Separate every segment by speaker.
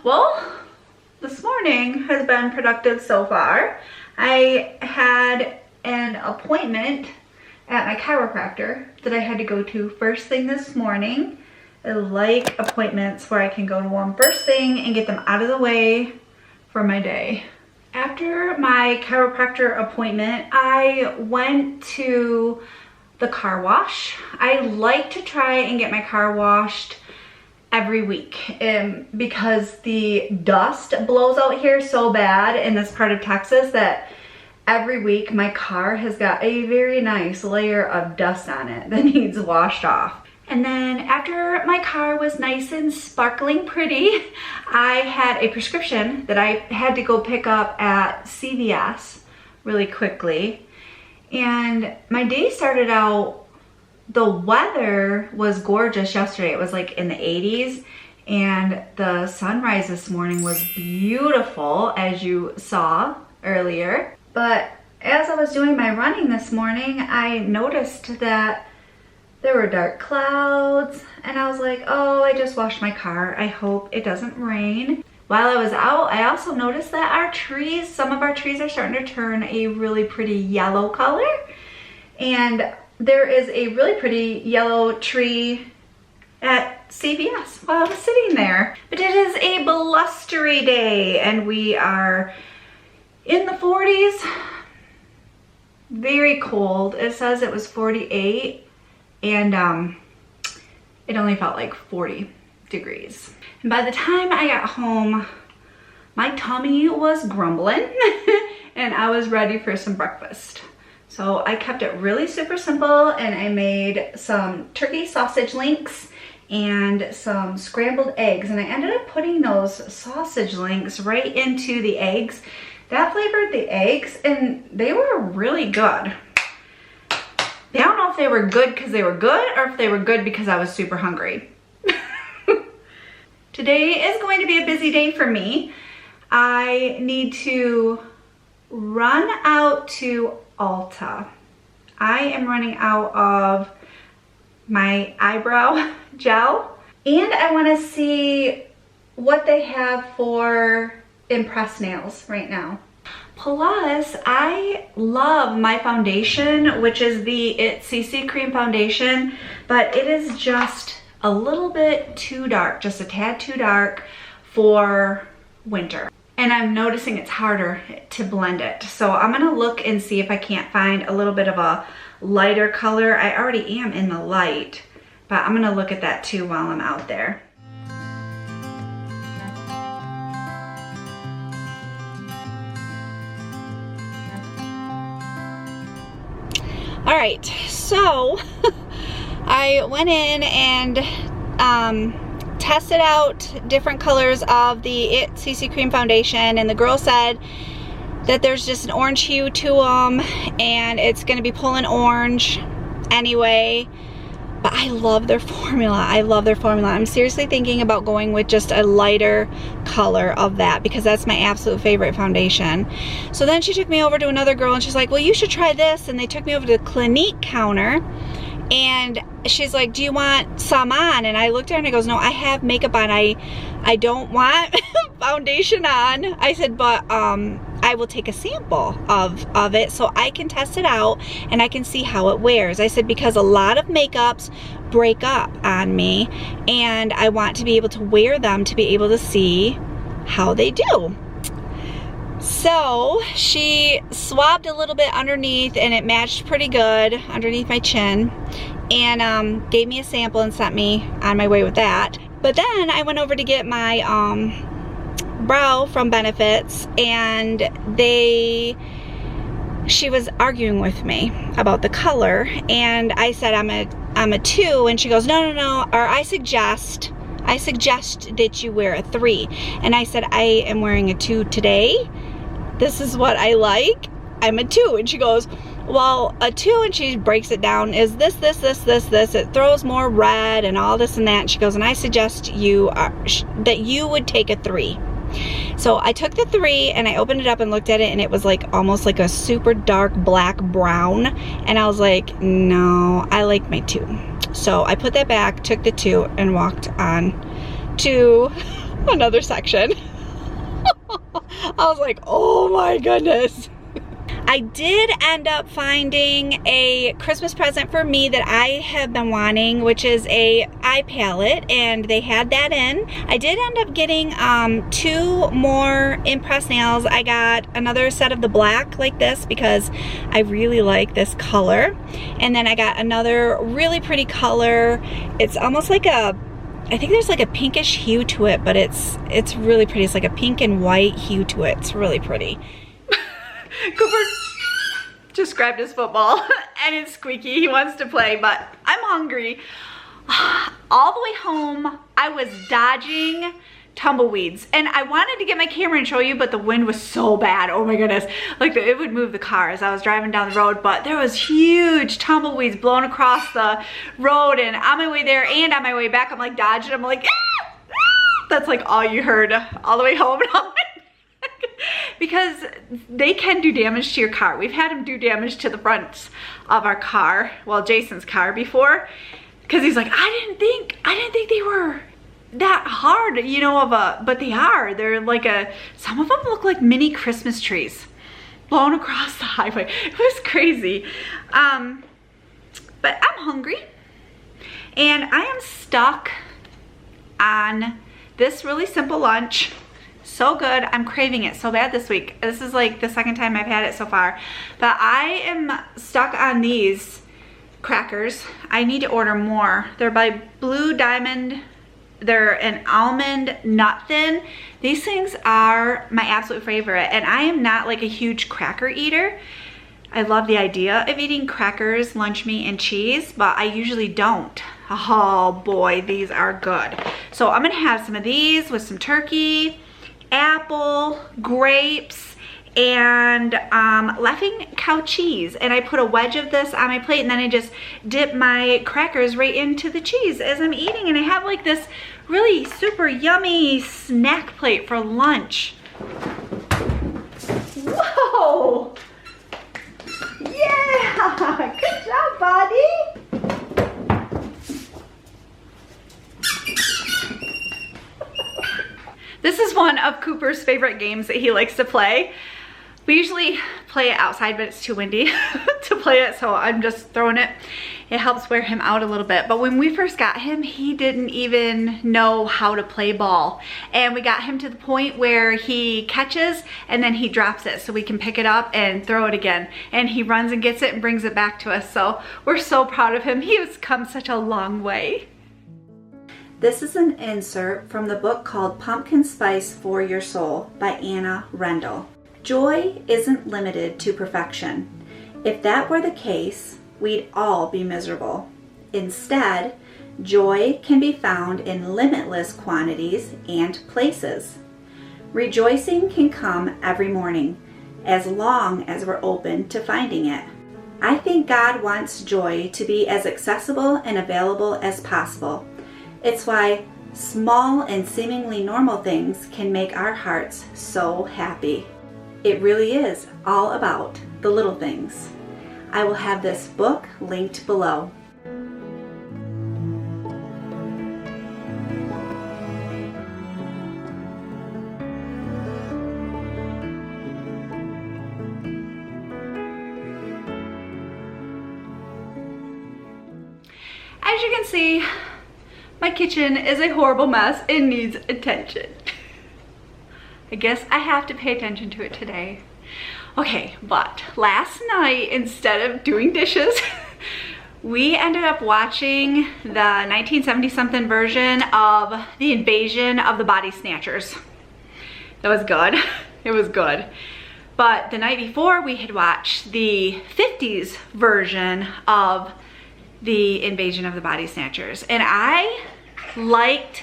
Speaker 1: Well, this morning has been productive so far. I had an appointment at my chiropractor that I had to go to first thing this morning. I like appointments where I can go to one first thing and get them out of the way for my day. After my chiropractor appointment, I went to the car wash. I like to try and get my car washed every week because the dust blows out here so bad in this part of Texas that every week my car has got a very nice layer of dust on it that needs washed off. And then after my car was nice and sparkling pretty, I had a prescription that I had to go pick up at CVS really quickly. And my day started out, the weather was gorgeous yesterday. It was like in the 80s, and the sunrise this morning was beautiful, as you saw earlier. But as I was doing my running this morning, I noticed that there were dark clouds, and I was like, oh, I just washed my car. I hope it doesn't rain. While I was out, I also noticed that our trees, some of our trees are starting to turn a really pretty yellow color. And there is a really pretty yellow tree at CVS while I was sitting there. But it is a blustery day, and we are in the 40s. Very cold. It says it was 48. And it only felt like 40 degrees. And by the time I got home, my tummy was grumbling and I was ready for some breakfast. So I kept it really super simple, and I made some turkey sausage links and some scrambled eggs. And I ended up putting those sausage links right into the eggs. That flavored the eggs, and they were really good. I don't know if they were good because they were good or if they were good because I was super hungry. Today is going to be a busy day for me. I need to run out to Ulta. I am running out of my eyebrow gel, and I want to see what they have for impressed nails right now. Plus, I love my foundation, which is the CC Cream Foundation, but it is just a little bit too dark, just a tad too dark for winter. And I'm noticing it's harder to blend it. So I'm gonna look and see if I can't find a little bit of a lighter color. I already am in the light, but I'm gonna look at that too while I'm out there. All right, so I went in and tested out different colors of the CC Cream Foundation, and the girl said that there's just an orange hue to them, and it's gonna be pulling orange anyway. But I love their formula. I love their formula. I'm seriously thinking about going with just a lighter color of that because that's my absolute favorite foundation. So then she took me over to another girl and she's like, well, you should try this. And they took me over to the Clinique counter, and she's like, do you want some on? And I looked at her and I goes, no, I have makeup on. I don't want foundation on. I said, but I will take a sample of it so I can test it out and I can see how it wears. I said, because a lot of makeups break up on me, and I want to be able to wear them to be able to see how they do. So she swabbed a little bit underneath, and it matched pretty good underneath my chin, and gave me a sample and sent me on my way with that. But then I went over to get my brow from Benefits, and she was arguing with me about the color, and I said I'm a 2, and she goes, no, or I suggest that you wear a 3. And I said, I am wearing a 2 today. This is what I like. I'm a 2. And she goes, well, a 2, and she breaks it down, is this. It throws more red and all this and that. And she goes, and I suggest that you would take a 3. So I took the 3 and I opened it up and looked at it, and it was like almost like a super dark black brown. And I was like, no, I like my 2. So I put that back, took the 2, and walked on to Another section. I was like, oh my goodness. I did end up finding a Christmas present for me that I have been wanting, which is a eye palette, and they had that in. I did end up getting 2 more impress nails. I got another set of the black like this because I really like this color. And then I got another really pretty color. It's almost like a, I think there's like a pinkish hue to it, but it's really pretty. It's like a pink and white hue to it. It's really pretty. Cooper just grabbed his football and it's squeaky. He wants to play, but I'm hungry. All the way home, I was dodging tumbleweeds, and I wanted to get my camera and show you, but the wind was so bad. Oh my goodness. Like it would move the car as I was driving down the road, but there was huge tumbleweeds blowing across the road, and on my way there and on my way back, I'm like dodging. I'm like, ah, ah. That's like all you heard all the way home. Because they can do damage to your car. We've had them do damage to the fronts of our car, well, Jason's car before, because he's like, I didn't think they were that hard, you know, but they are. They're like some of them look like mini Christmas trees blown across the highway. It was crazy. But I'm hungry, and I am stuck on this really simple lunch. So good. I'm craving it so bad this week. This is like the second time I've had it so far. But I am stuck on these crackers. I need to order more. They're by Blue Diamond. They're an almond nut thin. These things are my absolute favorite. And I am not like a huge cracker eater. I love the idea of eating crackers, lunch meat, and cheese, but I usually don't. Oh boy, these are good. So I'm gonna have some of these with some turkey, apple, grapes, and Laughing Cow cheese. And I put a wedge of this on my plate, and then I just dip my crackers right into the cheese as I'm eating, and I have like this really super yummy snack plate for lunch. Whoa! Yeah! Good job, buddy! This is one of Cooper's favorite games that he likes to play. We usually play it outside, but it's too windy to play it, so I'm just throwing it. It helps wear him out a little bit. But when we first got him, he didn't even know how to play ball. And we got him to the point where he catches and then he drops it so we can pick it up and throw it again. And he runs and gets it and brings it back to us. So we're so proud of him. He has come such a long way. This is an insert from the book called Pumpkin Spice for Your Soul by Anna Rendell. Joy isn't limited to perfection. If that were the case, we'd all be miserable. Instead, joy can be found in limitless quantities and places. Rejoicing can come every morning, as long as we're open to finding it. I think God wants joy to be as accessible and available as possible. It's why small and seemingly normal things can make our hearts so happy. It really is all about the little things. I will have this book linked below. As you can see, my kitchen is a horrible mess. It needs attention. I guess I have to pay attention to it today. Okay, but last night, instead of doing dishes, we ended up watching the 1970-something version of The Invasion of the Body Snatchers. That was good. It was good. But the night before, we had watched the 50s version of The Invasion of the Body Snatchers. And I liked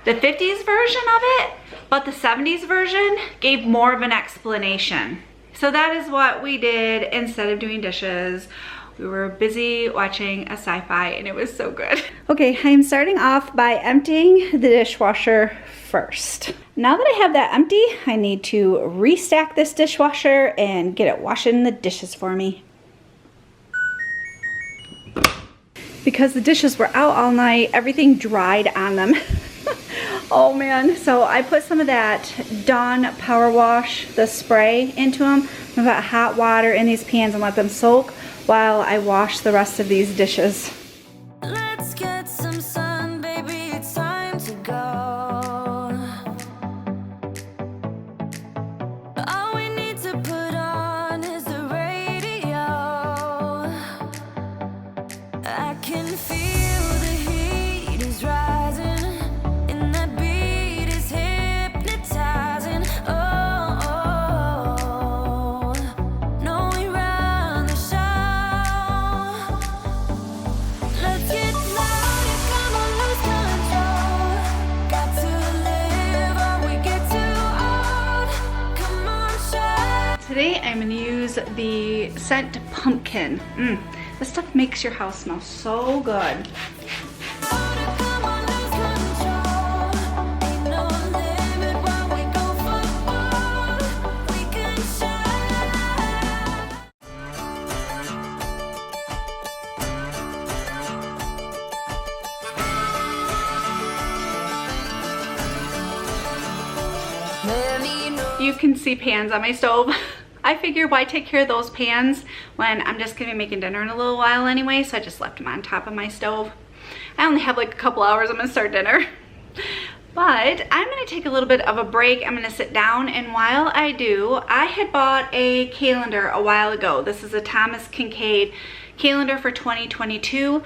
Speaker 1: the 50s version of it, but the 70s version gave more of an explanation. So that is what we did instead of doing dishes. We were busy watching a sci-fi, and it was so good. Okay, I'm starting off by emptying the dishwasher first. Now that I have that empty, I need to restack this dishwasher and get it washing the dishes for me. Because the dishes were out all night, everything dried on them. Oh man, so I put some of that Dawn Power Wash, the spray, into them. I've got hot water in these pans and let them soak while I wash the rest of these dishes.
Speaker 2: Let's get some sun, baby, it's time to go. All we need to put on is the radio. I can feel the heat is rising, and that beat is hypnotizing. Oh, no, we run the show. Let's get louder, come on, lose control. Got to live or we get too old. Come on, shine.
Speaker 1: Today I'm going to use the scent pumpkin. This stuff makes your house smell so good.
Speaker 2: Come on, lose control. Ain't no limit while we go for gold. We can shine. Let me know.
Speaker 1: You can see pans on my stove. I figured why take care of those pans when I'm just gonna be making dinner in a little while anyway, so I just left them on top of my stove. I only have like a couple hours, I'm gonna start dinner. But I'm gonna take a little bit of a break. I'm gonna sit down, and while I do, I had bought a calendar a while ago. This is a Thomas Kincaid calendar for 2022.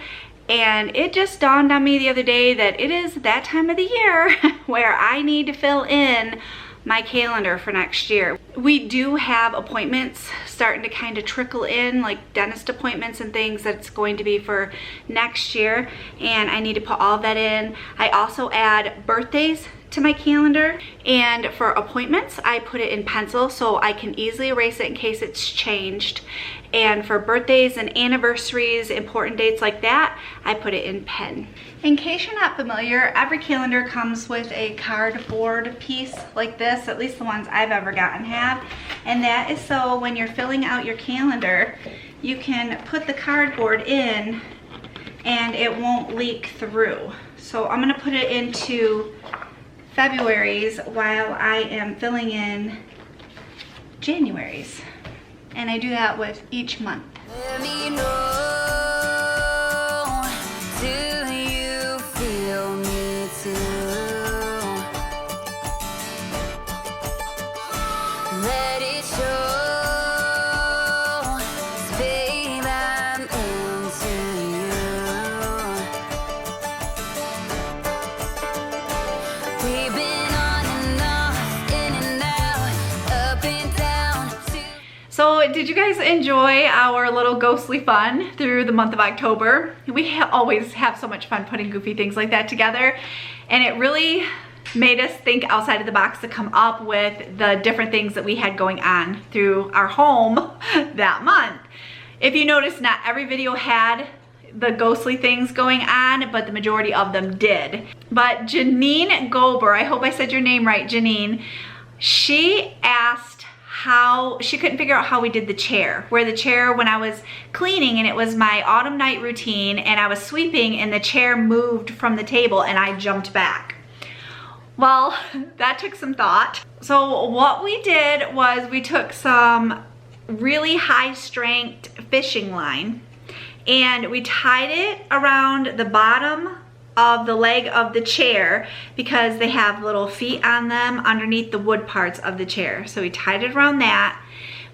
Speaker 1: And it just dawned on me the other day that it is that time of the year where I need to fill in my calendar for next year. We do have appointments starting to kind of trickle in, like dentist appointments and things that's going to be for next year, and I need to put all of that in. I also add birthdays to my calendar, and for appointments I put it in pencil so I can easily erase it in case it's changed, and for birthdays and anniversaries, important dates like that, I put it in pen. In case you're not familiar, every calendar comes with a cardboard piece like this, at least the ones I've ever gotten have, and that is so when you're filling out your calendar, you can put the cardboard in and it won't leak through. So I'm gonna put it into February's while I am filling in January's. And I do that with each month.
Speaker 2: Let me know. Do you feel me too? Let it show. 'Cause babe, I'm into you. We've been on and off, in and out, up and down.
Speaker 1: So did you guys enjoy our little ghostly fun through the month of October? We always have so much fun putting goofy things like that together, and it really made us think outside of the box to come up with the different things that we had going on through our home that month. If you notice, not every video had the ghostly things going on, but the majority of them did. But Janine Gober, I hope I said your name right, Janine, she asked how she couldn't figure out how we did the chair, where the chair, when I was cleaning and it was my autumn night routine and I was sweeping and the chair moved from the table and I jumped back. Well, that took some thought. So what we did was we took some really high strength fishing line and we tied it around the bottom of the leg of the chair because they have little feet on them underneath the wood parts of the chair. So we tied it around that.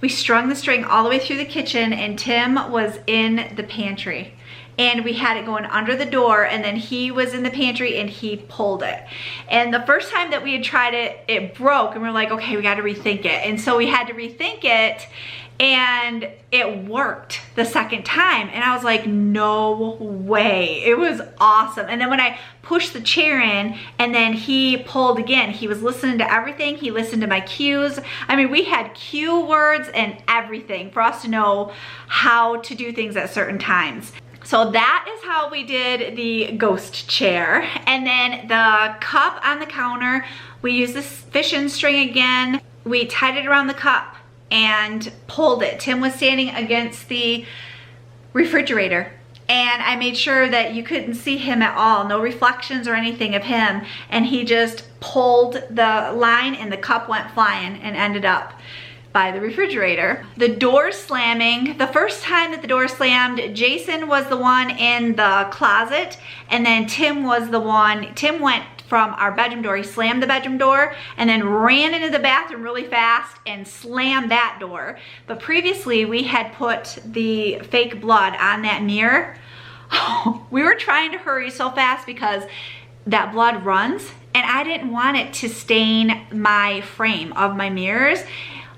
Speaker 1: We strung the string all the way through the kitchen, and Tim was in the pantry. And we had it going under the door, and then he was in the pantry and he pulled it. And the first time that we had tried it, it broke, and we're like, okay, we gotta rethink it. And so we had to rethink it, and it worked the second time. And I was like, no way. It was awesome. And then when I pushed the chair in and then he pulled again, he was listening to everything. He listened to my cues. I mean, we had cue words and everything for us to know how to do things at certain times. So that is how we did the ghost chair. And then the cup on the counter, we used this fishing string again. We tied it around the cup and pulled it. Tim was standing against the refrigerator and I made sure that you couldn't see him at all, no reflections or anything of him, and he just pulled the line and the cup went flying and ended up by the refrigerator. The door slamming, the first time that the door slammed, Jason was the one in the closet, and then Tim was the one, Tim went from our bedroom door, he slammed the bedroom door and then ran into the bathroom really fast and slammed that door. But previously we had put the fake blood on that mirror. We were trying to hurry so fast because that blood runs, and I didn't want it to stain my frame of my mirrors.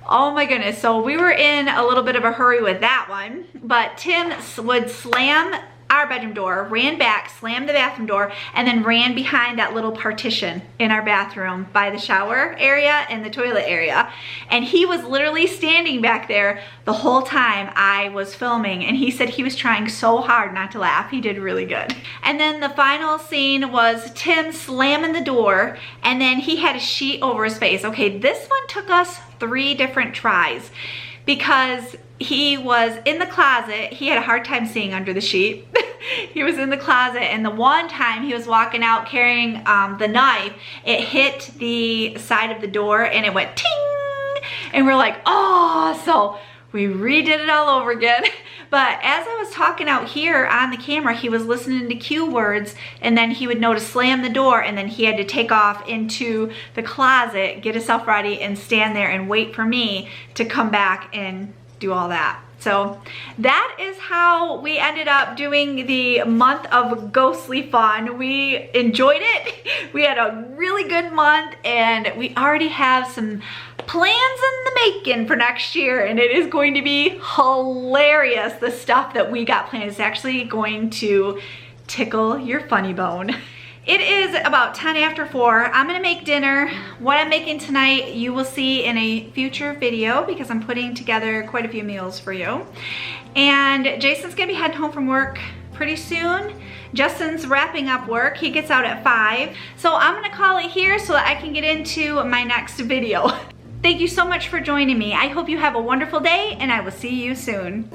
Speaker 1: Oh my goodness, so we were in a little bit of a hurry with that one, but Tim would slam our bedroom door, ran back, slammed the bathroom door, and then ran behind that little partition in our bathroom by the shower area and the toilet area. And he was literally standing back there the whole time I was filming, and he said he was trying so hard not to laugh. He did really good. And then the final scene was Tim slamming the door, and then he had a sheet over his face. Okay, this one took us 3 different tries because he was in the closet. He had a hard time seeing under the sheet. He was in the closet, and the one time he was walking out carrying the knife, it hit the side of the door and it went ting, and we're like, oh, so we redid it all over again. But as I was talking out here on the camera, he was listening to cue words, and then he would know to slam the door, and then he had to take off into the closet, get himself ready, and stand there and wait for me to come back and do all that. So that is how we ended up doing the month of ghostly fun. We enjoyed it. We had a really good month, and we already have some plans in the making for next year, and it is going to be hilarious. The stuff that we got planned is actually going to tickle your funny bone. It is about 10 after 4. I'm gonna make dinner. What I'm making tonight you will see in a future video because I'm putting together quite a few meals for you. And Jason's gonna be heading home from work pretty soon. Justin's wrapping up work. He gets out at 5. So I'm gonna call it here so that I can get into my next video. Thank you so much for joining me. I hope you have a wonderful day, and I will see you soon.